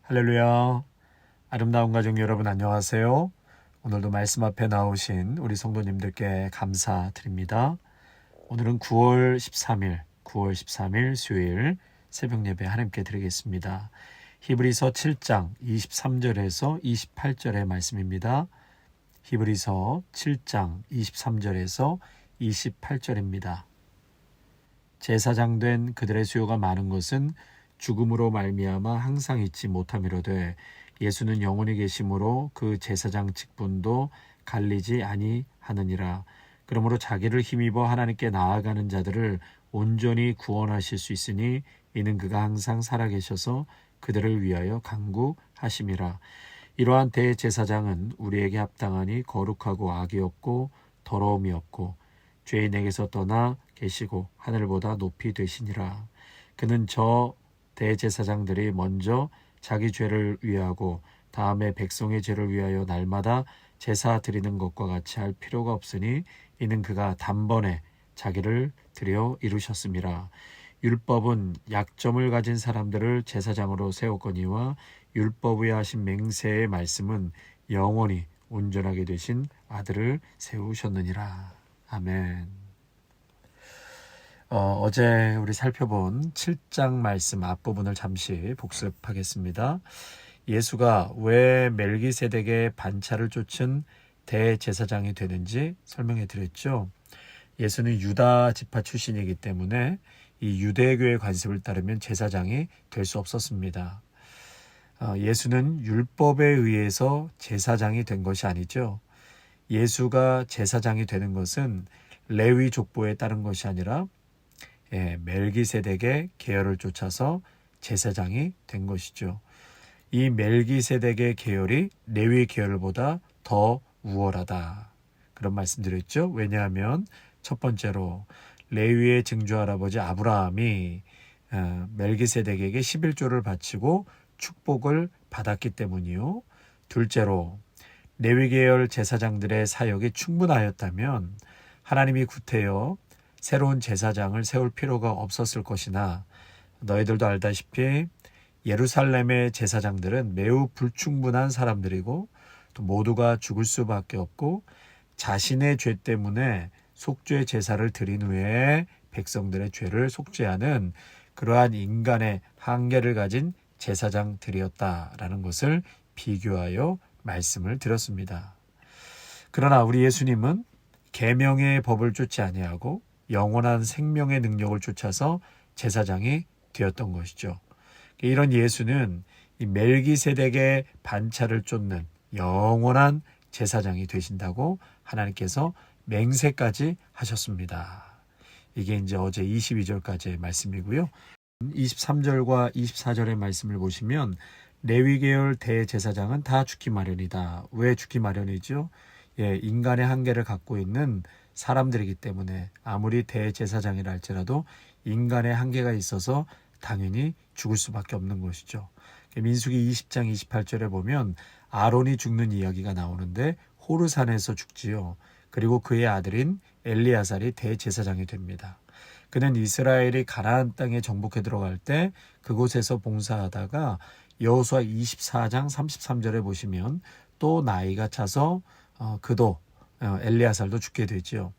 할렐루야. 아름다운 가족 여러분 안녕하세요. 오늘도 말씀 앞에 나오신 우리 성도님들께 감사드립니다. 오늘은 9월 13일 수요일 새벽 예배 하나님께 드리겠습니다. 히브리서 7장 23절에서 28절의 말씀입니다. 히브리서 7장 23절에서 28절입니다. 제사장 된 그들의 수요가 많은 것은 죽음으로 말미암아 항상 잊지 못함이로되 예수는 영원히 계심으로 그 제사장 직분도 갈리지 아니하느니라. 그러므로 자기를 힘입어 하나님께 나아가는 자들을 온전히 구원하실 수 있으니 이는 그가 항상 살아계셔서 그들을 위하여 간구하심이라. 이러한 대제사장은 우리에게 합당하니 거룩하고 악이 없고 더러움이 없고 죄인에게서 떠나 계시고 하늘보다 높이 되시니라. 그는 저 대제사장들이 먼저 자기 죄를 위하고 다음에 백성의 죄를 위하여 날마다 제사 드리는 것과 같이 할 필요가 없으니 이는 그가 단번에 자기를 드려 이루셨음이라. 율법은 약점을 가진 사람들을 제사장으로 세웠거니와 율법 위에 하신 맹세의 말씀은 영원히 온전하게 되신 아들을 세우셨느니라. 아멘. 어제 우리 살펴본 7장 말씀 앞부분을 잠시 복습하겠습니다. 예수가 왜 멜기세덱의 반차를 쫓은 대제사장이 되는지 설명해 드렸죠. 예수는 유다 지파 출신이기 때문에 이 유대교의 관습을 따르면 제사장이 될 수 없었습니다. 예수는 율법에 의해서 제사장이 된 것이 아니죠. 예수가 제사장이 되는 것은 레위 족보에 따른 것이 아니라 멜기세덱의 계열을 쫓아서 제사장이 된 것이죠. 이 멜기세덱의 계열이 레위 계열보다 더 우월하다. 그런 말씀드렸죠. 왜냐하면 첫 번째로 레위의 증조 할아버지 아브라함이 멜기세덱에게 11조를 바치고 축복을 받았기 때문이요. 둘째로 레위 계열 제사장들의 사역이 충분하였다면 하나님이 구태여 새로운 제사장을 세울 필요가 없었을 것이나 너희들도 알다시피 예루살렘의 제사장들은 매우 불충분한 사람들이고 또 모두가 죽을 수밖에 없고 자신의 죄 때문에 속죄 제사를 드린 후에 백성들의 죄를 속죄하는 그러한 인간의 한계를 가진 제사장들이었다라는 것을 비교하여 말씀을 드렸습니다. 그러나 우리 예수님은 계명의 법을 쫓지 아니하고 영원한 생명의 능력을 쫓아서 제사장이 되었던 것이죠. 이런 예수는 이 멜기세덱의 반차를 쫓는 영원한 제사장이 되신다고 하나님께서 맹세까지 하셨습니다. 이게 이제 어제 22절까지의 말씀이고요. 23절과 24절의 말씀을 보시면 레위 계열 대제사장은 다 죽기 마련이다. 왜 죽기 마련이죠? 인간의 한계를 갖고 있는 사람들이기 때문에 아무리 대제사장이라 할지라도 인간의 한계가 있어서 당연히 죽을 수밖에 없는 것이죠. 민수기 20장 28절에 보면 아론이 죽는 이야기가 나오는데 호르산에서 죽지요. 그리고 그의 아들인 엘리야살이 대제사장이 됩니다. 그는 이스라엘이 가나안 땅에 정복해 들어갈 때 그곳에서 봉사하다가 여호수아 24장 33절에 보시면 또 나이가 차서 그도 엘리야살도 죽게 되죠.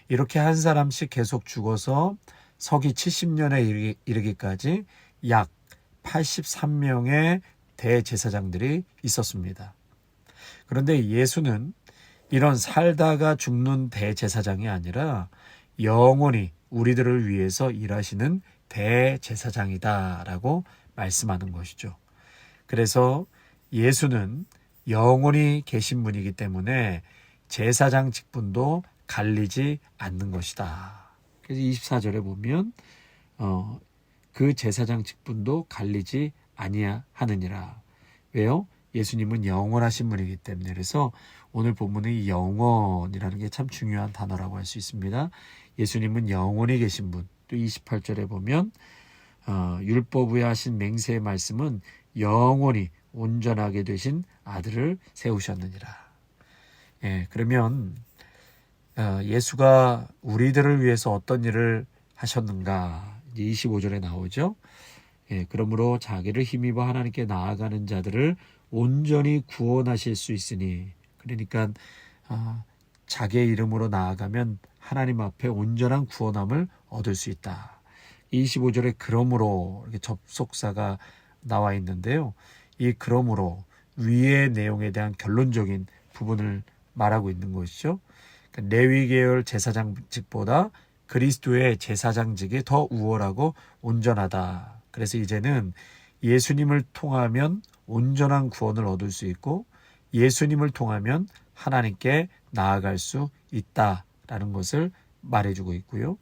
이렇게 한 사람씩 계속 죽어서 서기 70년에 이르기까지 약 83명의 대제사장들이 있었습니다. 그런데 예수는 이런 살다가 죽는 대제사장이 아니라 영원히 우리들을 위해서 일하시는 대제사장이다라고 말씀하는 것이죠. 그래서 예수는 영원히 계신 분이기 때문에 제사장 직분도 갈리지 않는 것이다. 그래서 24절에 보면 그 제사장 직분도 갈리지 아니하느니라. 왜요? 예수님은 영원하신 분이기 때문에. 그래서 오늘 본문의 영원이라는 게 참 중요한 단어라고 할 수 있습니다. 예수님은 영원히 계신 분. 또 28절에 보면 율법 위에 하신 맹세의 말씀은 영원히 온전하게 되신 아들을 세우셨느니라. 그러면 예수가 우리들을 위해서 어떤 일을 하셨는가? 25절에 나오죠. 그러므로 자기를 힘입어 하나님께 나아가는 자들을 온전히 구원하실 수 있으니, 그러니까 자기의 이름으로 나아가면 하나님 앞에 온전한 구원함을 얻을 수 있다. 25절에 그러므로 이렇게 접속사가 나와 있는데요. 이 그러므로 위의 내용에 대한 결론적인 부분을 말하고 있는 것이죠. 그러니까 레위 계열 제사장직보다 그리스도의 제사장직이 더 우월하고 온전하다. 그래서 이제는 예수님을 통하면 온전한 구원을 얻을 수 있고 예수님을 통하면 하나님께 나아갈 수 있다라는 것을 말해주고 있고요.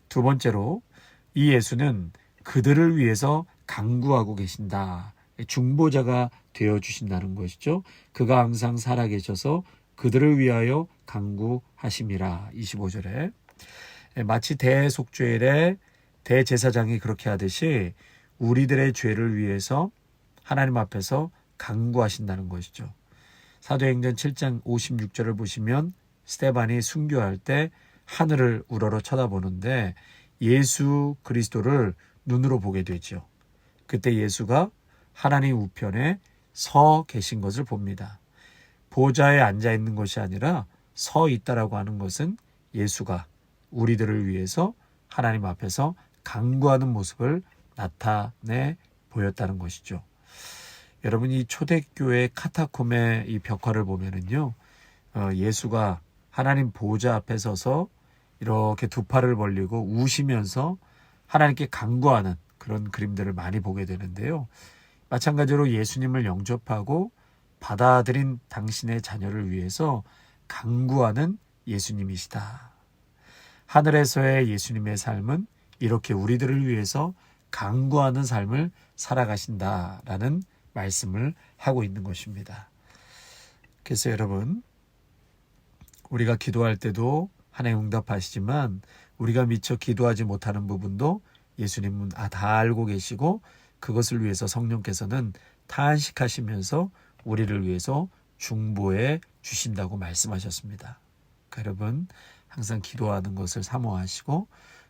두 번째로 이 예수는 그들을 위해서 강구하고 계신다. 중보자가 되어주신다는 것이죠. 그가 항상 살아계셔서 그들을 위하여 강구하심이라. 25절에 마치 대속죄일에 대제사장이 그렇게 하듯이 우리들의 죄를 위해서 하나님 앞에서 강구하신다는 것이죠. 사도행전 7장 56절을 보시면 스데반이 순교할 때 하늘을 우러러 쳐다보는데 예수 그리스도를 눈으로 보게 되죠. 그때 예수가 하나님 우편에 서 계신 것을 봅니다. 보좌에 앉아 있는 것이 아니라 서 있다라고 하는 것은 예수가 우리들을 위해서 하나님 앞에서 강구하는 모습을 나타내 보였다는 것이죠. 여러분, 이 초대교회 카타콤의 이 벽화를 보면은요, 예수가 하나님 보좌 앞에 서서 이렇게 두 팔을 벌리고 우시면서 하나님께 간구하는 그런 그림들을 많이 보게 되는데요. 마찬가지로 예수님을 영접하고 받아들인 당신의 자녀를 위해서 간구하는 예수님이시다. 하늘에서의 예수님의 삶은 이렇게 우리들을 위해서 간구하는 삶을 살아가신다라는 말씀을 하고 있는 것입니다. 그래서 여러분, 우리가 기도할 때도 하나님 응답하시지만 우리가 미처 기도하지 못하는 부분도 예수님은 다 알고 계시고 그것을 위해서 성령께서는 탄식하시면서 우리를 위해서 중보해 주신다고 말씀하셨습니다. 여러분, 항상 기도하는 것을 사모하시고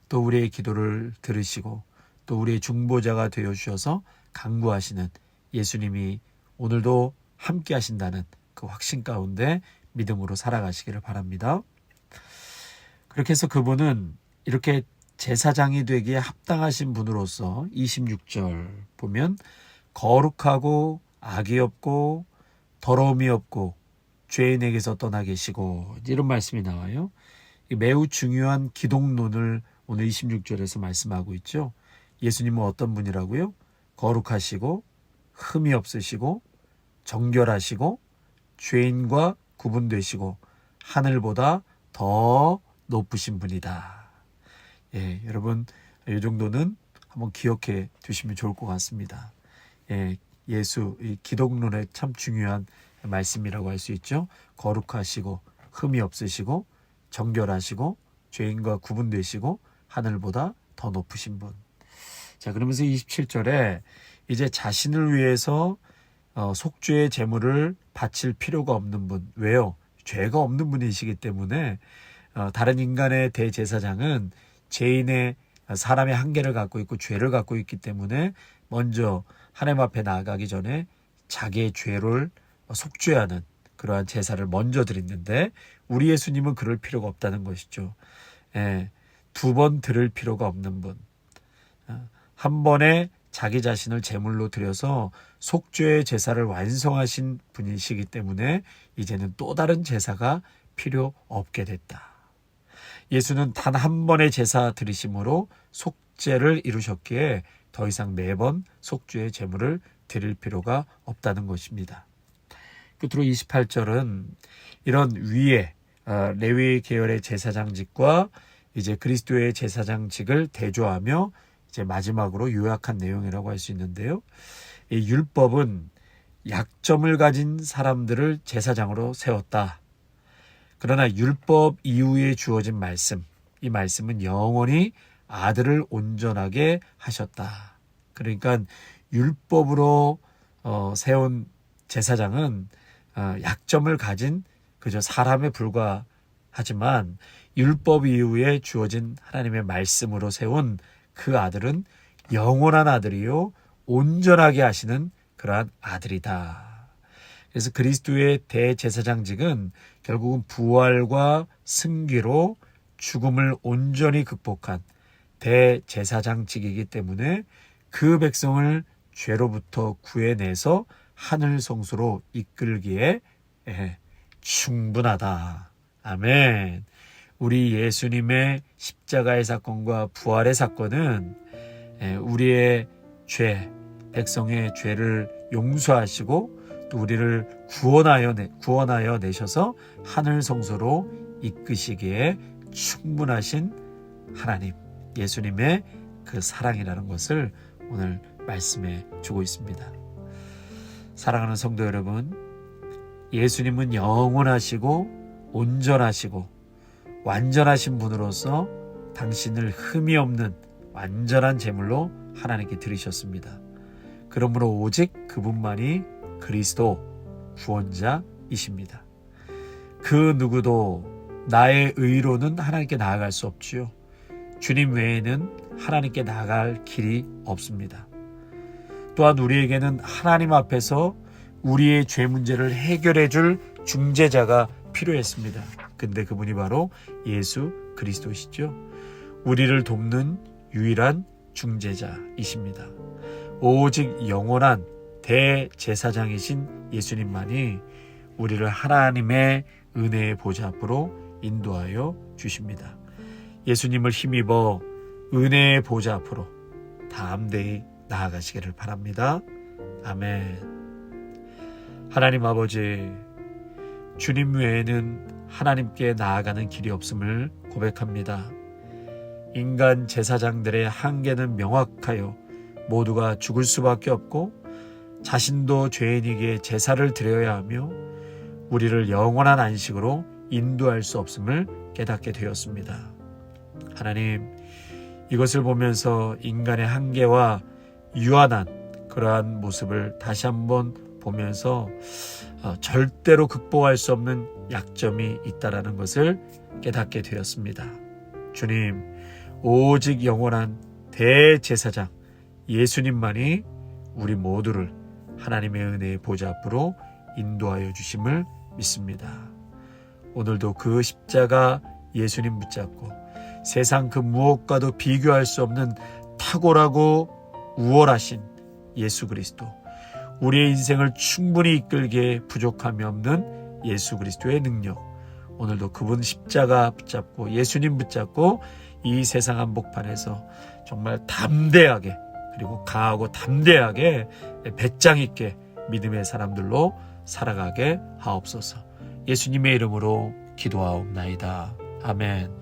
또 우리의 기도를 들으시고 또 우리의 중보자가 되어 주셔서 간구하시는 예수님이 오늘도 함께 하신다는 그 확신 가운데 믿음으로 살아가시기를 바랍니다. 그렇게 해서 그분은 이렇게 제사장이 되기에 합당하신 분으로서 26절 보면 거룩하고 악이 없고 더러움이 없고 죄인에게서 떠나 계시고 이런 말씀이 나와요. 매우 중요한 기독론을 오늘 26절에서 말씀하고 있죠. 예수님은 어떤 분이라고요? 거룩하시고 흠이 없으시고 정결하시고 죄인과 구분되시고 하늘보다 더 높으신 분이다. 여러분, 이 정도는 한번 기억해 두시면 좋을 것 같습니다. 예수, 이 기독론의 참 중요한 말씀이라고 할 수 있죠. 거룩하시고 흠이 없으시고 정결하시고 죄인과 구분되시고 하늘보다 더 높으신 분. 자, 그러면서 27절에 이제 자신을 위해서 속죄의 제물을 바칠 필요가 없는 분. 왜요? 죄가 없는 분이시기 때문에 다른 인간의 대제사장은 죄인의 사람의 한계를 갖고 있고 죄를 갖고 있기 때문에 먼저 하나님 앞에 나아가기 전에 자기의 죄를 속죄하는 그러한 제사를 먼저 드리는데 우리 예수님은 그럴 필요가 없다는 것이죠. 두 번 드릴 필요가 없는 분. 한 번에 자기 자신을 제물로 드려서 속죄의 제사를 완성하신 분이시기 때문에 이제는 또 다른 제사가 필요 없게 됐다. 예수는 단 한 번의 제사 드리심으로 속죄를 이루셨기에 더 이상 매번 속죄의 제물을 드릴 필요가 없다는 것입니다. 끝으로 28절은 이런 위에 레위 계열의 제사장직과 이제 그리스도의 제사장직을 대조하며 이제 마지막으로 요약한 내용이라고 할 수 있는데요. 이 율법은 약점을 가진 사람들을 제사장으로 세웠다. 그러나 율법 이후에 주어진 말씀, 이 말씀은 영원히 아들을 온전하게 하셨다. 그러니까 율법으로 세운 제사장은 약점을 가진 그저 사람에 불과하지만 율법 이후에 주어진 하나님의 말씀으로 세운 그 아들은 영원한 아들이요 온전하게 하시는 그러한 아들이다. 그래서 그리스도의 대제사장직은 결국은 부활과 승귀로 죽음을 온전히 극복한 대제사장직이기 때문에 그 백성을 죄로부터 구해내서 하늘 성소로 이끌기에 충분하다. 아멘. 우리 예수님의 십자가의 사건과 부활의 사건은 우리의 죄, 백성의 죄를 용서하시고 또 우리를 구원하여 내셔서 하늘 성소로 이끄시기에 충분하신 하나님, 예수님의 그 사랑이라는 것을 오늘 말씀해 주고 있습니다. 사랑하는 성도 여러분, 예수님은 영원하시고 온전하시고 완전하신 분으로서 당신을 흠이 없는 완전한 제물로 하나님께 드리셨습니다. 그러므로 오직 그분만이 그리스도 구원자이십니다. 그 누구도 나의 의로는 하나님께 나아갈 수 없지요. 주님 외에는 하나님께 나아갈 길이 없습니다. 또한 우리에게는 하나님 앞에서 우리의 죄 문제를 해결해 줄 중재자가 필요했습니다. 근데 그분이 바로 예수 그리스도시죠. 우리를 돕는 유일한 중재자이십니다. 오직 영원한 대제사장이신 예수님만이 우리를 하나님의 은혜의 보좌 앞으로 인도하여 주십니다. 예수님을 힘입어 은혜의 보좌 앞으로 담대히 나아가시기를 바랍니다. 아멘. 하나님 아버지, 주님 외에는 하나님께 나아가는 길이 없음을 고백합니다. 인간 제사장들의 한계는 명확하여 모두가 죽을 수밖에 없고 자신도 죄인에게 제사를 드려야 하며 우리를 영원한 안식으로 인도할 수 없음을 깨닫게 되었습니다. 하나님, 이것을 보면서 인간의 한계와 유한한 그러한 모습을 다시 한번 보면서 절대로 극복할 수 없는 약점이 있다라는 것을 깨닫게 되었습니다. 주님, 오직 영원한 대제사장 예수님만이 우리 모두를 하나님의 은혜의 보좌 앞으로 인도하여 주심을 믿습니다. 오늘도 그 십자가 예수님 붙잡고 세상 그 무엇과도 비교할 수 없는 탁월하고 우월하신 예수 그리스도, 우리의 인생을 충분히 이끌기에 부족함이 없는 예수 그리스도의 능력, 오늘도 그분 십자가 붙잡고 예수님 붙잡고 이 세상 한복판에서 정말 담대하게, 그리고 강하고 담대하게 배짱 있게 믿음의 사람들로 살아가게 하옵소서. 예수님의 이름으로 기도하옵나이다. 아멘.